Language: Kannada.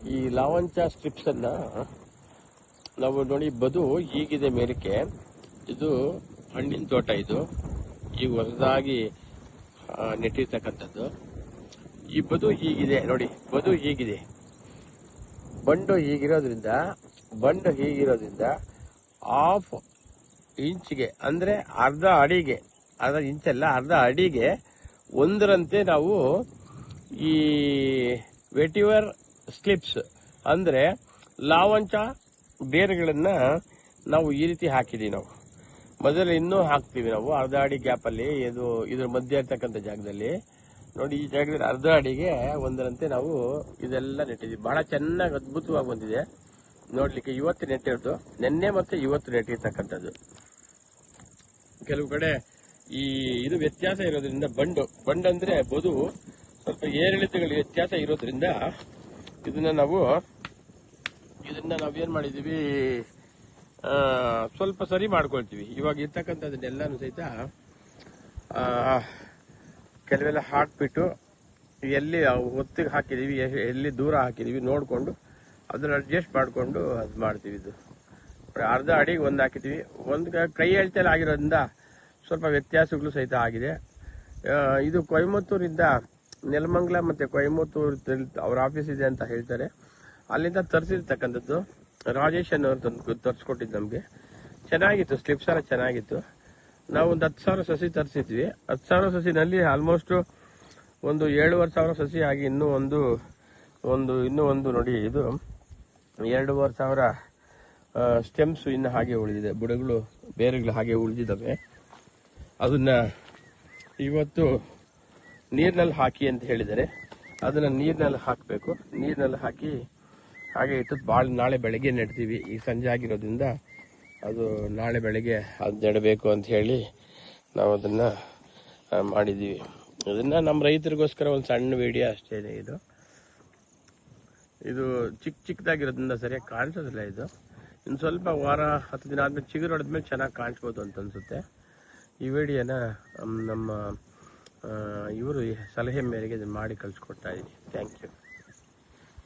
ಈ ಲಾವಂಚ ಸ್ಟ್ರಿಪ್ಸ್ ಅನ್ನ ನಾವು ನೋಡಿ, ಬದು ಹೀಗಿದೆ ಮೇಲಕ್ಕೆ. ಇದು ಹಣ್ಣಿನ ತೋಟ, ಇದು ಈಗ ಹೊಸದಾಗಿ ನೆಟ್ಟಿರ್ತಕ್ಕಂಥದ್ದು. ಈ ಬದು ಹೀಗಿದೆ ನೋಡಿ, ಬದು ಹೀಗಿದೆ. ಬಂಡು ಹೀಗಿರೋದ್ರಿಂದ ಹಾಫ್ ಇಂಚ್ಗೆ ಅಂದ್ರೆ ಅರ್ಧ ಇಂಚಲ್ಲ, ಅರ್ಧ ಅಡಿಗೆ ಒಂದರಂತೆ ನಾವು ಈ ವೆಟಿವರ್ ಸ್ಲಿಪ್ಸ್ ಅಂದ್ರೆ ಲಾವಂಚ ಬೇರುಗಳನ್ನ ನಾವು ಈ ರೀತಿ ಹಾಕಿದೀವಿ. ನಾವು ಮೊದಲು ಇನ್ನೂ ಹಾಕ್ತೀವಿ, ನಾವು ಅರ್ಧ ಅಡಿ ಗ್ಯಾಪ್ ಅಲ್ಲಿ, ಇದ್ರ ಮಧ್ಯೆ ಇರ್ತಕ್ಕಂಥ ಜಾಗದಲ್ಲಿ ನೋಡಿ, ಈ ಜಾಗದಲ್ಲಿ ಅರ್ಧ ಅಡಿಗೆ ಒಂದರಂತೆ ನಾವು ಇದೆಲ್ಲ ನೆಟ್ಟಿದ್ದೀವಿ. ಬಹಳ ಚೆನ್ನಾಗಿ ಅದ್ಭುತವಾಗಿ ಬಂದಿದೆ ನೋಡ್ಲಿಕ್ಕೆ. ಇವತ್ತು ನೆಟ್ಟಿರೋದು, ನಿನ್ನೆ ಮತ್ತೆ ಇವತ್ತು ನೆಟ್ಟಿರ್ತಕ್ಕಂಥದ್ದು. ಕೆಲವು ಕಡೆ ಇದು ವ್ಯತ್ಯಾಸ ಇರೋದ್ರಿಂದ ಬಂಡಂದ್ರೆ ಬದು ಸ್ವಲ್ಪ ಏರಿಳಿತಗಳು ವ್ಯತ್ಯಾಸ ಇರೋದ್ರಿಂದ ಇದನ್ನ ನಾವೇನ್ ಮಾಡಿದೀವಿ, ಸ್ವಲ್ಪ ಸರಿ ಮಾಡ್ಕೊಳ್ತೀವಿ. ಇವಾಗ ಇರ್ತಕ್ಕಂಥದ್ದನ್ನೆಲ್ಲಾನು ಸಹಿತ ಕೆಲವೆಲ್ಲ ಹಾಕ್ಬಿಟ್ಟು ಎಲ್ಲಿ ಒತ್ತಿಗೆ ಹಾಕಿದೀವಿ, ಎಲ್ಲಿ ದೂರ ಹಾಕಿದೀವಿ ನೋಡ್ಕೊಂಡು ಅದನ್ನ ಅಡ್ಜಸ್ಟ್ ಮಾಡ್ಕೊಂಡು ಅದು ಮಾಡ್ತೀವಿ. ಇದು ಅರ್ಧ ಅಡಿಗೆ ಒಂದು ಹಾಕಿದೀವಿ. ಒಂದು ಕೈ ಎಳ್ತಲ್ಲಿ ಆಗಿರೋದ್ರಿಂದ ಸ್ವಲ್ಪ ವ್ಯತ್ಯಾಸಗಳು ಸಹಿತ ಆಗಿದೆ. ಇದು ಕೊಯಮತ್ತೂರಿಂದ ನೆಲಮಂಗಲ ಮತ್ತೆ ಕೊಯಮತ್ತೂರು ಅವ್ರ ಆಫೀಸ್ ಇದೆ ಅಂತ ಹೇಳ್ತಾರೆ. ಅಲ್ಲಿಂದ ತರಿಸಿರ್ತಕ್ಕಂಥದ್ದು. ರಾಜೇಶ್ ಅನ್ನೋರು ತರಿಸ್ಕೊಟ್ಟಿದ್ದು ನಮ್ಗೆ. ಚೆನ್ನಾಗಿತ್ತು, ಸ್ಲಿಪ್ಸ್ ಎಲ್ಲ ಚೆನ್ನಾಗಿತ್ತು. ನಾವು ಒಂದು 10,000 ಸಸಿ ತರಿಸಿದ್ವಿ. 10,000 ಸಸಿನಲ್ಲಿ ಆಲ್ಮೋಸ್ಟ್ ಒಂದು 7,500 ಸಸಿ ಆಗಿ ಇನ್ನೂ ಒಂದು ನೋಡಿ, ಇದು 2,500 ಸ್ಟೆಮ್ಸ್ ಇನ್ನು ಹಾಗೆ ಉಳಿದಿದೆ, ಬುಡಗಳು ಬೇರುಗಳು ಹಾಗೆ ಉಳಿದಿದ್ದಾವೆ. ಅದನ್ನ ಇವತ್ತು ನೀರಿನಲ್ಲಿ ಹಾಕಿ ಅಂತ ಹೇಳಿದ್ದಾರೆ. ಅದನ್ನ ನೀರಿನಲ್ಲಿ ಹಾಕಬೇಕು. ನೀರಿನಲ್ಲಿ ಹಾಕಿ ಹಾಗೆ ಇಟ್ಟು ನಾಳೆ ಬೆಳಗ್ಗೆ ನೆಡ್ತೀವಿ. ಈ ಸಂಜೆ ಆಗಿರೋದ್ರಿಂದ ಅದು ನಾಳೆ ಬೆಳಗ್ಗೆ ಅದು ನೆಡಬೇಕು ಅಂತ ಹೇಳಿ ನಾವು ಅದನ್ನ ಮಾಡಿದೀವಿ. ಅದನ್ನ ನಮ್ಮ ರೈತರಿಗೋಸ್ಕರ ಒಂದು ಸಣ್ಣ ವಿಡಿಯೋ ಅಷ್ಟೇ ಇದೆ. ಇದು ಚಿಕ್ಕದಾಗಿರೋದ್ರಿಂದ ಸರಿಯಾಗಿ ಕಾಣಿಸೋದಿಲ್ಲ. ಇದು ಇನ್ನು ಸ್ವಲ್ಪ ವಾರ 10 ದಿನ ಆದ್ಮೇಲೆ ಚಿಗುರು ಹೊಡೆದ್ಮೇಲೆ ಚೆನ್ನಾಗಿ ಕಾಣಿಸ್ಬೋದು ಅಂತ ಅನ್ಸುತ್ತೆ. ಈ ವಿಡಿಯೋನ ನಮ್ಮ ಇವರು ಸಲಹೆ ಮೇರೆಗೆ ಮಾಡಿ ಕಳಿಸ್ಕೊಡ್ತಾ ಇದ್ದೀನಿ. Thank you.